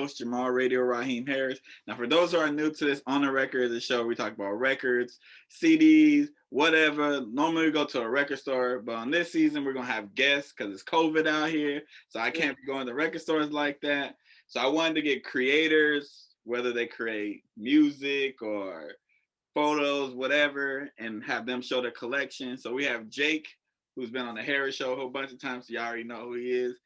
host, Jamal Radio Raheem Harris. Now, for those who are new to this On the Record, the show, we talk about records, CDs, whatever. Normally we go to a record store, but on this season, we're going to have guests because it's COVID out here. So I can't be going to record stores like that. So I wanted to get creators, whether they create music or photos, whatever, and have them show their collection. So we have Jake, who's been on the Harris Show a whole bunch of times. So you already know who he is.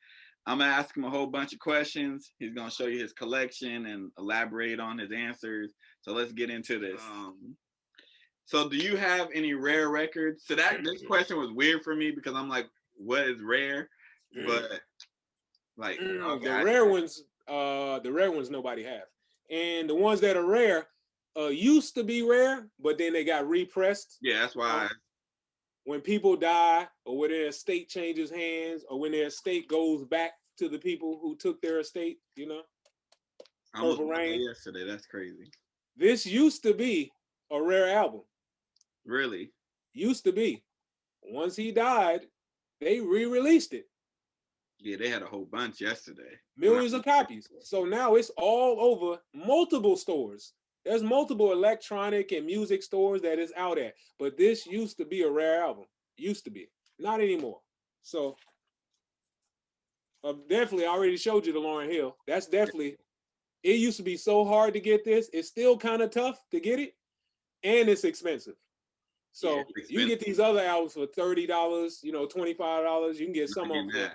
I'm going to ask him a whole bunch of questions. He's going to show you his collection and elaborate on his answers. So let's get into this. So do you have any rare records? So this question was weird for me because I'm like, what is rare? But like the rare ones nobody have. And the ones that are rare used to be rare, but then they got repressed. Yeah, that's why. When people die, or when their estate changes hands, or when their estate goes back to the people who took their estate, you know. Purple Rain yesterday. That's crazy. This used to be a rare album. Really? Used to be. Once he died, they re-released it. Yeah, they had a whole bunch yesterday. Millions of copies. So now it's all over multiple stores. There's multiple electronic and music stores that it's out at. But this used to be a rare album. Used to be. Not anymore. So definitely, I already showed you the Lauryn Hill. That's definitely, it used to be so hard to get this. It's still kind of tough to get it. And it's expensive. So you can get these other albums for $30, $25. You can get some of them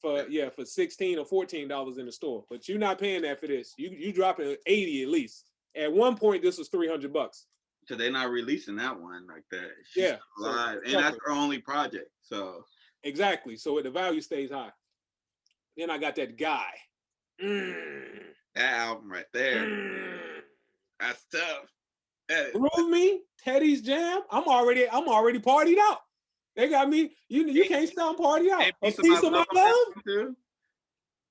for $16 or $14 in the store. But you're not paying that for this. You dropping $80 at least. At one point, this was $300. So they're not releasing that one like that. She's live, and that's her only project. So exactly. So the value stays high. Then I got that guy. That album right there. That's tough. Prove Me, Teddy's Jam. I'm already partied out. They got me. You can't stop party out. A piece of my love.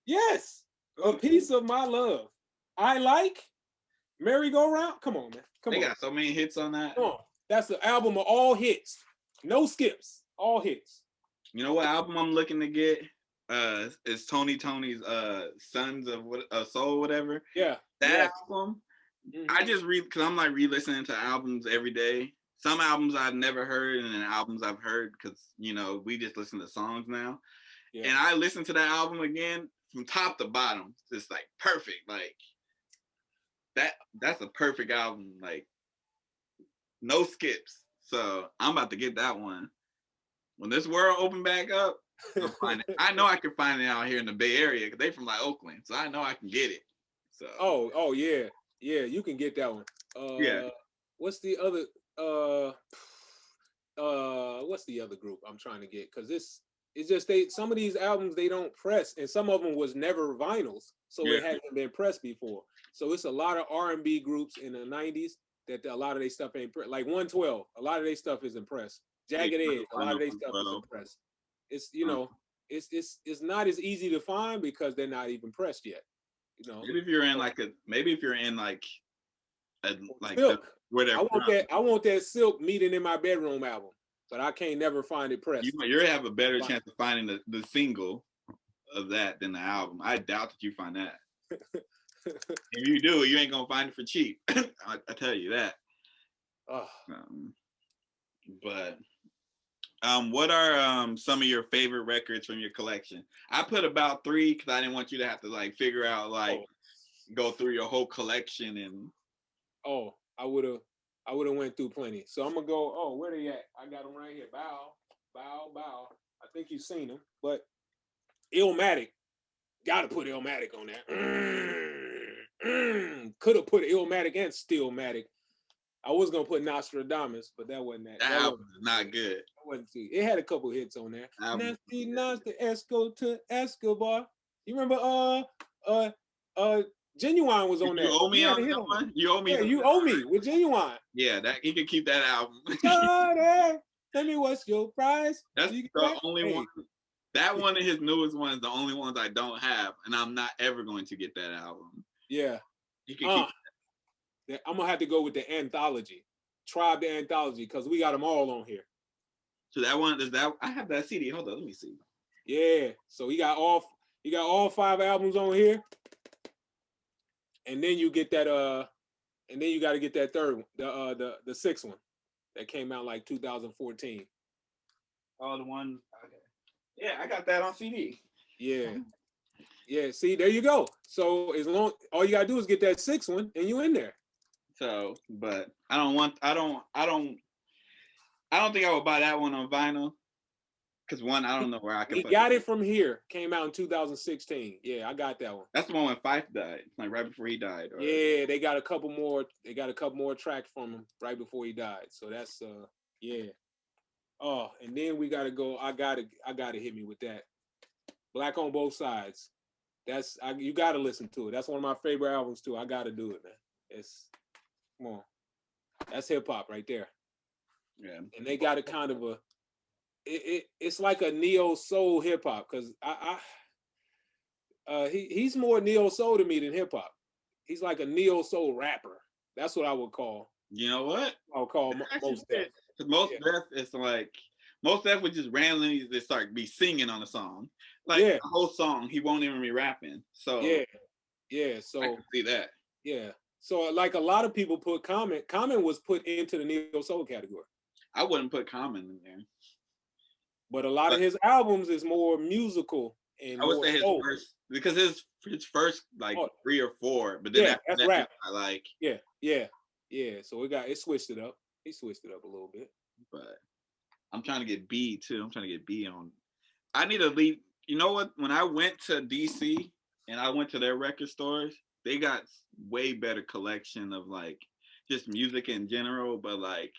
Yes, a piece of my love. I like. Merry-Go-Round. Come on, man. They got so many hits on that. Come on. That's the album of all hits. No skips. All hits. You know what album I'm looking to get? Is Tony's Sons of Soul, whatever. Yeah. That album. I just because I'm like re-listening to albums every day. Some albums I've never heard, and then albums I've heard because we just listen to songs now. Yeah. And I listened to that album again from top to bottom. It's like perfect. Like that's a perfect album. Like no skips. So I'm about to get that one. When this world open back up, I'll find it. I know I can find it out here in the Bay Area because they from like Oakland, so I know I can get it. So oh yeah, you can get that one. What's the other? What's the other group I'm trying to get? Because it's just some of these albums they don't press, and some of them was never vinyls, so it hasn't been pressed before. So it's a lot of R&B groups in the '90s that a lot of their stuff ain't pressed. Like 112, a lot of their stuff isn't pressed. Jagged Edge, a lot of their stuff isn't pressed. It's it's not as easy to find because they're not even pressed yet. Maybe if you're in Silk. I want that Silk Meeting in My Bedroom album, but I can't never find it pressed. You have a better chance of finding the single of that than the album. I doubt that you find that. If you do, you ain't gonna find it for cheap. I tell you that. What are some of your favorite records from your collection? I put about 3 because I didn't want you to have to figure out go through your whole collection and. I would have went through plenty. So I'm gonna go. Where they at? I got them right here. Bow. I think you've seen them, but Illmatic. Gotta put Illmatic on that. Could have put Illmatic and Stillmatic. I was gonna put Nostradamus, but that wasn't that. That album is not good. It had a couple hits on there. Nasty Esco to Escobar. You remember? Genuine was on there. You owe me on that one. You owe me. Yeah, you owe me with Genuine. Yeah, he can keep that album. Tell me what's your price. That's the only one. That one of his newest ones is the only ones I don't have, and I'm not ever going to get that album. Yeah. You can keep. I'm gonna have to go with the anthology, Tribe the Anthology, because we got them all on here. So that one is that. I have that CD. Hold on, let me see. Yeah. So he got all 5 albums on here. and then you get that and then you got to get that third one, the sixth one that came out like 2014. Oh, the one. Okay. Yeah, I got that on CD. Yeah. Yeah, see, there you go. So as long all you gotta do is get that sixth one and you in there. So, but I don't think I would buy that one on vinyl. Cause one, I don't know where I can. He got it from here. Came out in 2016. Yeah, I got that one. That's the one when Fife died, like right before he died. Or... Yeah, they got a couple more. They got a couple more tracks from him right before he died. So that's yeah. Oh, and then we gotta go. I gotta hit me with that. Black on Both Sides. You gotta listen to it. That's one of my favorite albums too. I gotta do it, man. It's come on. That's hip hop right there. Yeah. And they got a kind of a. It's like a neo soul hip hop because he's more neo soul to me than hip hop. He's like a neo soul rapper. That's what I would call. You know what? I'll call Mos Def. Because Mos Def is like Mos Def would just randomly just start be singing on a song, like the whole song. He won't even be rapping. So yeah. So I can see that. Yeah. So like a lot of people put Common. Common was put into the neo soul category. I wouldn't put Common in there. But a lot of his albums is more musical and I would say his soul. first, because his first like 3 or 4, but then that's rap. I like So it switched it up. He switched it up a little bit. But I'm trying to get B too. I'm trying to get B on. I need to leave. You know what? When I went to DC and I went to their record stores, they got way better collection of like just music in general, but like.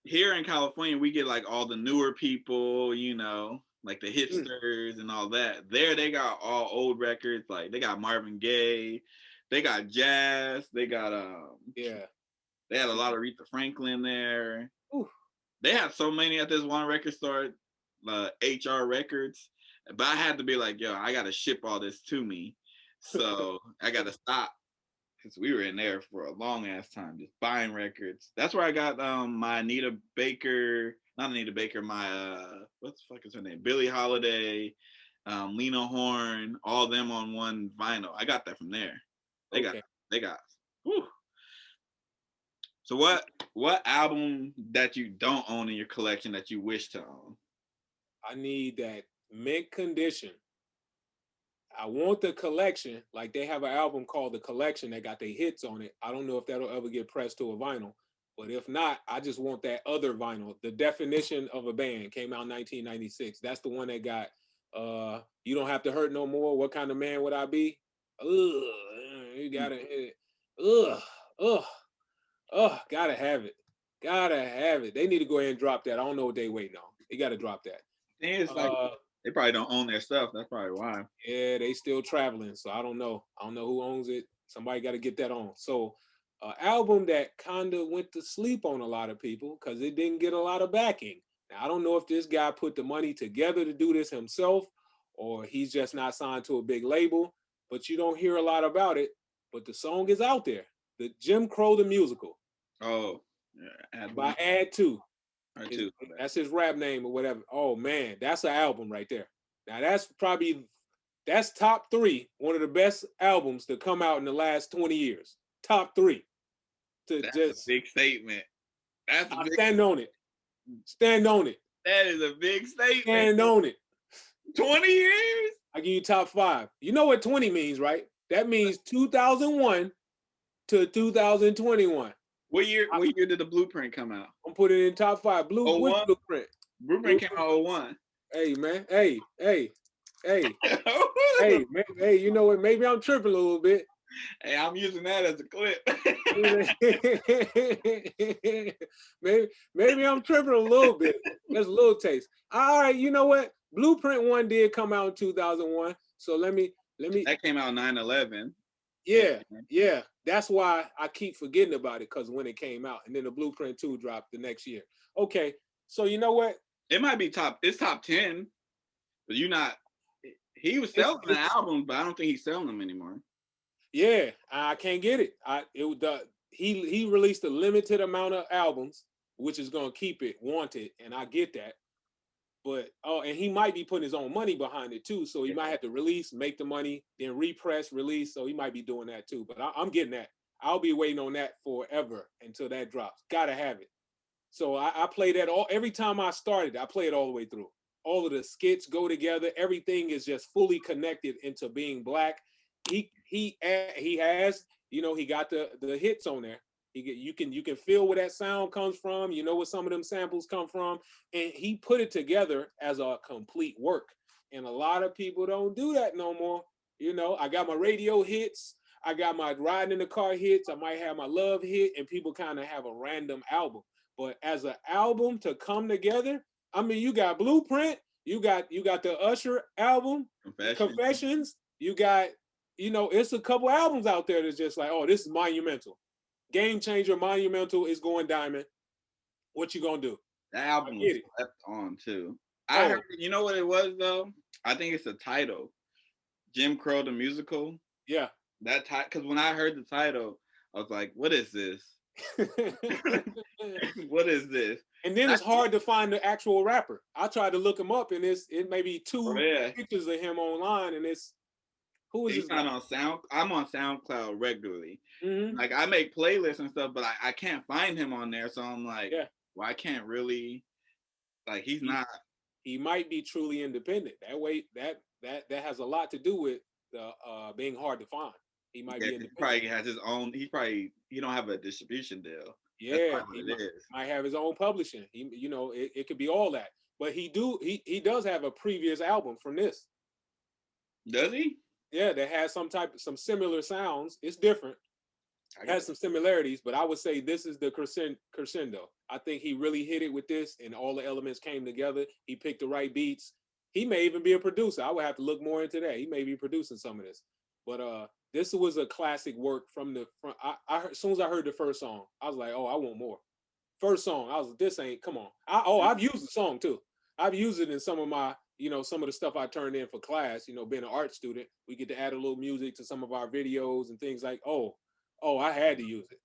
Here in California, we get like all the newer people, you know, like the hipsters and all that. There, they got all old records. Like they got Marvin Gaye, they got jazz, they got they had a lot of Aretha Franklin there. Ooh. They have so many at this one record store, HR Records. But I had to be like, yo, I gotta ship all this to me, so I gotta stop. Because we were in there for a long ass time just buying records. That's where I got my Anita Baker, not Anita Baker, my what the fuck is her name? Billie Holiday, Lena Horne, all them on one vinyl. I got that from there. They got. Whew. So what album that you don't own in your collection that you wish to own? I need that Mint Condition. I want the collection. Like they have an album called The Collection that got their hits on it. I don't know if that'll ever get pressed to a vinyl, but if not, I just want that other vinyl. The Definition of a Band came out in 1996. That's the one that got You Don't Have to Hurt No More. What Kind of Man Would I Be? You gotta hit it. Gotta have it. Gotta have it. They need to go ahead and drop that. I don't know what they waiting on. They gotta drop that. It's like they probably don't own their stuff. That's probably why. Yeah, they still traveling, so I don't know. I don't know who owns it. Somebody got to get that on. So, album that kind of went to sleep on a lot of people because it didn't get a lot of backing. Now, I don't know if this guy put the money together to do this himself or he's just not signed to a big label, but you don't hear a lot about it. But the song is out there. The Jim Crow the Musical. Oh, yeah. By Add2. That's his rap name or whatever. Oh man, that's an album right there. Now that's top 3, one of the best albums to come out in the last 20 years. Top 3. That's a big statement. Stand on it. Stand on it. That is a big statement. Stand on it. 20 years? I give you top 5. You know what 20 means, right? That means 2001 to 2021. What year did the Blueprint come out? I'm putting it in top 5. Blueprint. Blueprint came out 01. Hey, man. Hey. Hey, man. Hey, you know what? Maybe I'm tripping a little bit. Hey, I'm using that as a clip. maybe I'm tripping a little bit. That's a little taste. All right, you know what? Blueprint 1 did come out in 2001. So let me. That came out 9/11. Yeah. That's why I keep forgetting about it because when it came out, and then the Blueprint 2 dropped the next year. Okay, so you know what? It might be it's top 10, but he was selling the albums, but I don't think he's selling them anymore. Yeah, I can't get it. He released a limited amount of albums, which is gonna keep it wanted, and I get that. But and he might be putting his own money behind it too. So he might have to release, make the money, then repress, release. So he might be doing that too. But I'm getting that. I'll be waiting on that forever until that drops. Gotta have it. So I play that every time I started. I play it all the way through. All of the skits go together. Everything is just fully connected into being black. He has, he got the hits on there. You can feel where that sound comes from. You know where some of them samples come from, and he put it together as a complete work. And a lot of people don't do that no more. I got my radio hits. I got my riding in the car hits. I might have my love hit, and people kind of have a random album. But as an album to come together, I mean, you got Blueprint, you got the Usher album, Confessions. You got, it's a couple albums out there that's just like, oh, this is monumental. Game changer, monumental, is going diamond. What you gonna do? That album was slept on too. I heard, you know what it was though? I think it's the title, Jim Crow the Musical. Yeah. That because when I heard the title, I was like, "What is this? What is this?" And then it's hard to find the actual rapper. I tried to look him up, and it may be two pictures of him online, and it's who is He's not on I'm on SoundCloud regularly. Like I make playlists and stuff, but I can't find him on there. So I'm like, well, I can't really. Like he's not. He might be truly independent. That way, that has a lot to do with being hard to find. He might be independent. He probably has his own. He don't have a distribution deal. Yeah, he might have his own publishing. It could be all that. But he does have a previous album from this. Does he? Yeah, that has some similar sounds. It's different. It has some similarities, but I would say this is the crescendo. I think he really hit it with this, and all the elements came together. He picked the right beats. He may even be a producer. I would have to look more into that. He may be producing some of this. But this was a classic work from the front. As soon as I heard the first song, I was like, oh, I want more. First song, I was like, this ain't, come on. I've used the song too. I've used it in some of my, some of the stuff I turned in for class, being an art student. We get to add a little music to some of our videos and things like, oh, I had to use it.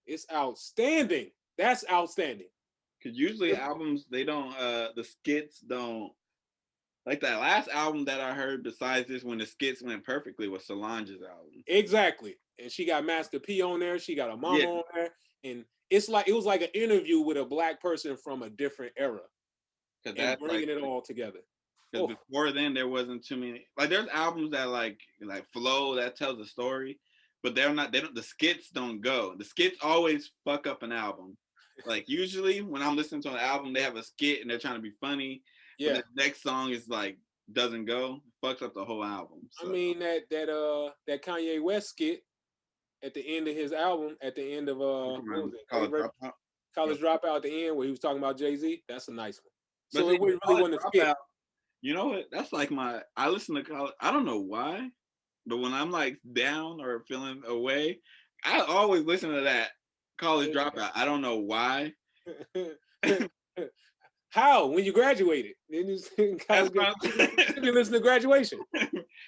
It's outstanding. That's outstanding. Because usually albums, they don't, the skits don't, like that last album that I heard besides this, when the skits went perfectly, was Solange's album. Exactly. And she got Master P on there. She got a mama on there. And it was like an interview with a black person from a different era. And bringing it all together. Because before then, there wasn't too many. Like, there's albums that like flow, that tells a story, but the skits don't go. The skits always fuck up an album. Like, usually when I'm listening to an album, they have a skit and they're trying to be funny. Yeah. But the next song is like, doesn't go, fucks up the whole album. So. I mean, that Kanye West skit at the end of his album, at the end of what was it? College Dropout at the end, where he was talking about Jay-Z. That's a nice one. But so it really wasn't a skit. You know what? That's like I listen to college. I don't know why, but when I'm like down or feeling away, I always listen to that College Dropout. I don't know why. How? When you graduated? Then you listen to Graduation.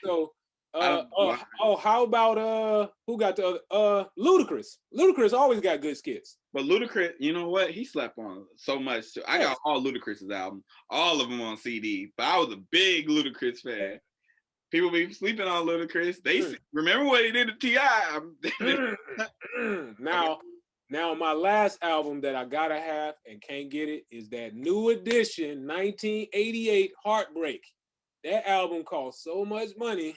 So, how about who got the other? Ludacris. Ludacris always got good skits. But Ludacris, you know what? He slept on so much too. I got all Ludacris's album, all of them on CD. But I was a big Ludacris fan. People be sleeping on Ludacris. They remember what he did to T.I. Now, my last album that I gotta have and can't get it is that New Edition 1988 Heartbreak. That album cost so much money.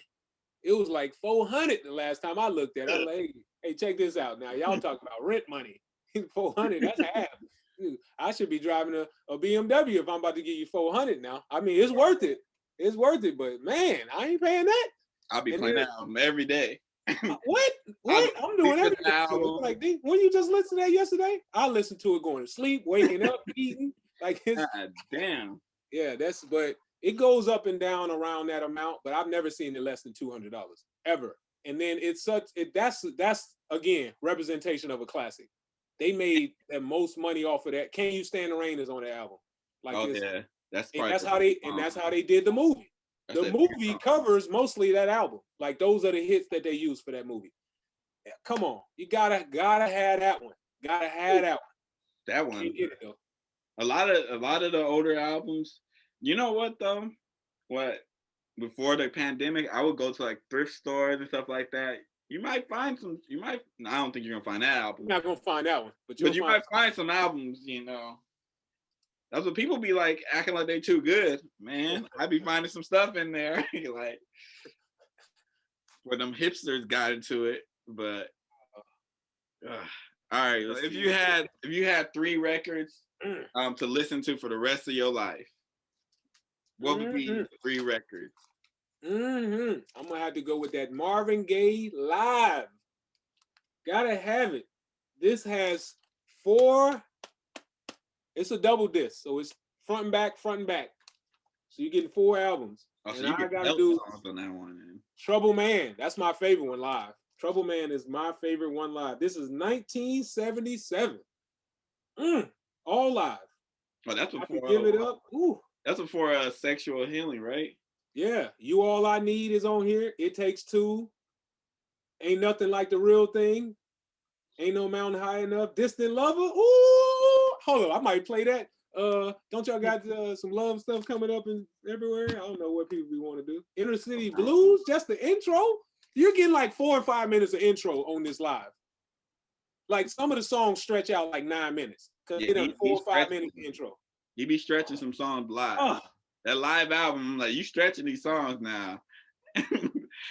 It was like $400 the last time I looked at it. I was like, hey, check this out now. Y'all talking about rent money. $400, that's half. Dude, I should be driving a BMW if I'm about to give you $400 now. I mean, it's worth it. It's worth it, but man, I ain't paying that. I'll be playing that album every day. What? I'm doing everything. Like, when you just listened to that yesterday, I listened to it going to sleep, waking up, eating. Like, God damn. Yeah, but it goes up and down around that amount, but I've never seen it less than $200 ever. And then that's again representation of a classic. They made the most money off of that. Can You Stand the Rain is on the album. Like, yeah, that's how they did the movie. The movie covers mostly that album. Like, those are the hits that they use for that movie. Yeah, come on, you gotta have that one. Gotta have that one. That one. A lot of the older albums, You know what though? What before the pandemic, I would go to like thrift stores and stuff like that. You might find some. You might. I don't think you're gonna find that album. You're not gonna find that one, but But you'll you find. might find some albums. That's what people be like, acting like they too good. Man, I be finding some stuff in there, like where them hipsters got into it. But all right, so if you had 3 records to listen to for the rest of your life, what would be the 3 records? I'm gonna have to go with that Marvin Gaye Live. Gotta have it. This has 4. It's a double disc, so it's front and back, front and back. So you're getting 4 albums. Oh, so and you I gotta can do songs on that one. Man. Trouble Man. That's my favorite one live. Trouble Man is my favorite one live. This is 1977. All live. Oh, that's before. Give it up. Ooh. That's before Sexual Healing, right? Yeah. You All I Need is on here. It Takes Two. Ain't Nothing Like the Real Thing. Ain't No Mountain High Enough. Distant Lover. Ooh. Hold on. I might play that. Don't y'all got some love stuff coming up in everywhere? I don't know what people want to do. Inner City Blues, just the intro. You're getting like 4 or 5 minutes of intro on this live. Like some of the songs stretch out like 9 minutes because they done 4 or 5 minutes intro. He be stretching some songs live. That live album, like you stretching these songs now.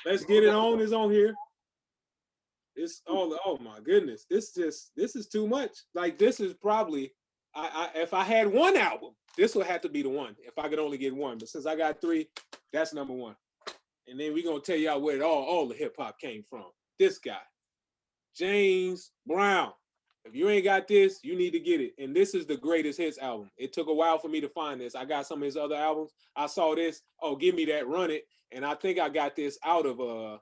Let's Get It On is on here. It's all. Oh my goodness, this is too much. Like this is probably. If I had one album, this would have to be the one. If I could only get one, but since I got 3, that's number 1. And then we're gonna tell y'all where all the hip hop came from. This guy, James Brown. If you ain't got this, you need to get it. And this is the greatest hits album. It took a while for me to find this. I got some of his other albums. I saw this. Oh, give me that, Run It. And I think I got this out of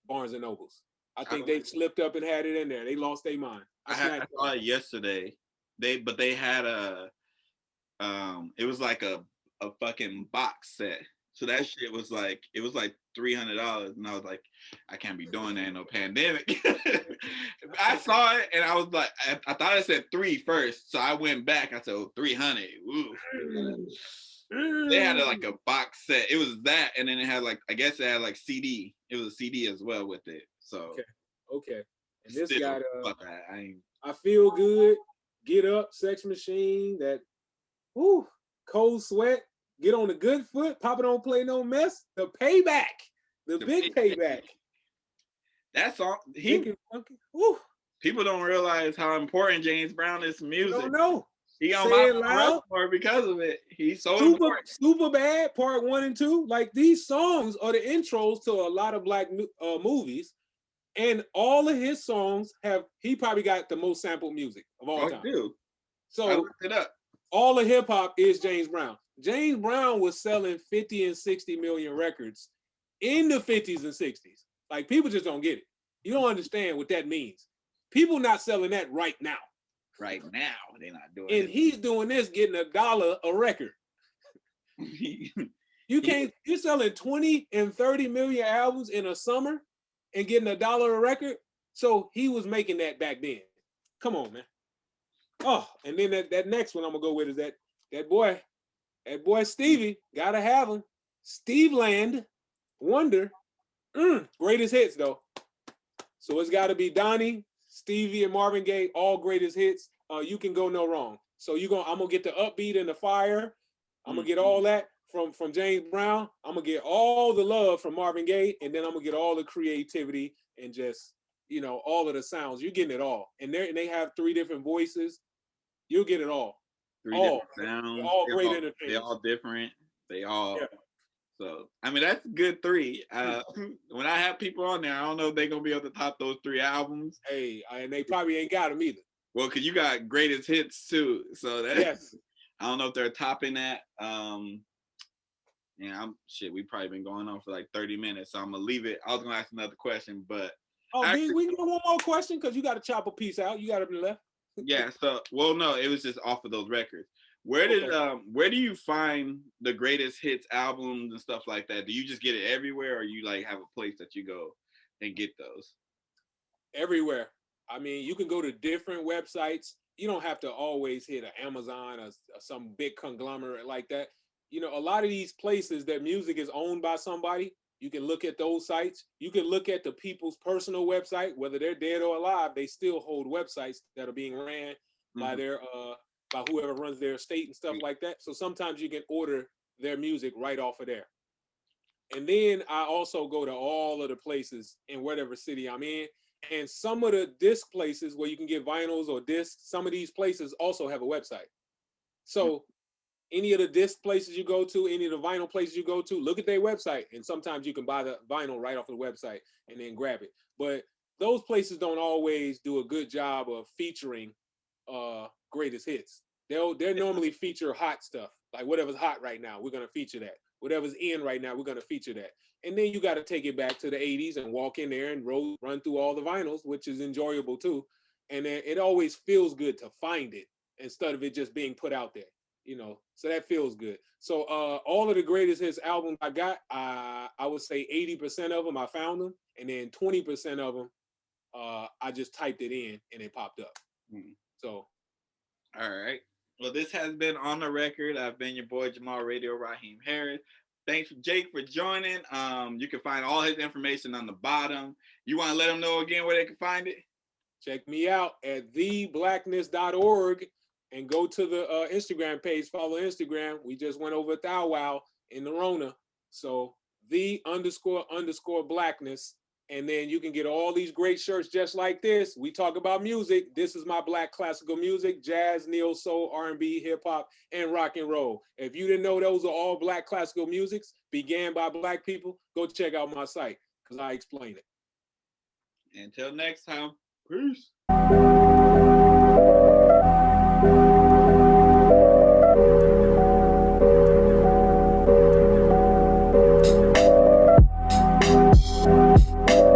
Barnes and Nobles. I think they slipped up and had it in there. They lost their mind. I saw it yesterday. They had it was like a fucking box set. So that shit was like, it was like $300. And I was like, I can't be doing that in no pandemic. I saw it and I was like, I thought it said 3 first. So I went back. I said, oh, 300. Ooh. They had like a box set. It was that. And then it had like, I guess it had like CD. It was a CD as well with it. So. Okay. And this got, I Feel Good. Get Up, Sex Machine, that Cold Sweat, Get on the Good Foot, Papa Don't Play No Mess, The Payback, the big payback. That song, people don't realize how important James Brown is to music. Don't know. He on my Rushmore because of it. He's so important. Super Bad, Part 1 and 2. Like these songs are the intros to a lot of black movies. And all of his songs he probably got the most sampled music of all time. Dude. So I looked it up. All of hip hop is James Brown. James Brown was selling 50 and 60 million records in the 50s and 60s. Like people just don't get it. You don't understand what that means. People not selling that right now. Right now, they're not doing it. And he's doing this, getting $1 a record. You're selling 20 and 30 million albums in a summer and getting $1 a record. So he was making that back then. Come on, man. Oh, and then that next one I'm gonna go with is that boy Stevie, gotta have him. Steve Land, Wonder, greatest hits though. So it's gotta be Donnie, Stevie, and Marvin Gaye, all greatest hits. You Can Go No Wrong. So I'm gonna get the upbeat and the fire. I'm gonna get all that from James Brown. I'm gonna get all the love from Marvin Gaye, and then I'm gonna get all the creativity and just all of the sounds. You're getting it all, and they have 3 different voices. You'll get it all. 3 different sounds. All great entertainment. They're all different. They all. Yeah. So I mean that's a good 3. When I have people on there, I don't know if they're gonna be able to top those 3 albums. Hey, and they probably ain't got them either. Well, cause you got greatest hits too, so that yes. I don't know if they're topping that. We probably been going on for like 30 minutes, so I'm gonna leave it. I was gonna ask another question, but we can get one more question because you got to chop a piece out. You got to be left. Yeah. So, no, it was just off of those records. Where do you find the greatest hits albums and stuff like that? Do you just get it everywhere, or you like have a place that you go and get those? Everywhere. I mean, you can go to different websites. You don't have to always hit an Amazon or some big conglomerate like that. you know, a lot of these places that music is owned by somebody, you can look at those sites. You can look at the people's personal website, whether they're dead or alive, they still hold websites that are being ran by their by whoever runs their estate and stuff like that. So sometimes you can order their music right off of there. And then I also go to all of the places in whatever city I'm in. And some of the disc places where you can get vinyls or discs, some of these places also have a website. So any of the disc places you go to, any of the vinyl places you go to, look at their website. And sometimes you can buy the vinyl right off the website and then grab it. But those places don't always do a good job of featuring greatest hits. They'll normally feature hot stuff. Like whatever's hot right now, we're gonna feature that. Whatever's in right now, we're gonna feature that. And then you got to take it back to the 80s and walk in there and run through all the vinyls, which is enjoyable too. And then it always feels good to find it instead of it just being put out there, you know. So that feels good. So all of the greatest hits albums I got, I would say 80% of them I found them, and then 20% of them I just typed it in and it popped up. So, all right. Well, this has been On the Record. I've been your boy Jamal Radio Raheem Harris. Thanks, Jake, for joining. You can find all his information on the bottom. You want to let them know again where they can find it? Check me out at theblackness.org and go to the Instagram page. Follow Instagram. We just went over Thou Wow in the Rona. So the__blackness. And then you can get all these great shirts just like this. We talk about music. This is my Black classical music, jazz, neo soul, R&B, hip hop, and rock and roll. If you didn't know those are all Black classical musics began by Black people, go check out my site because I explain it. Until next time, peace.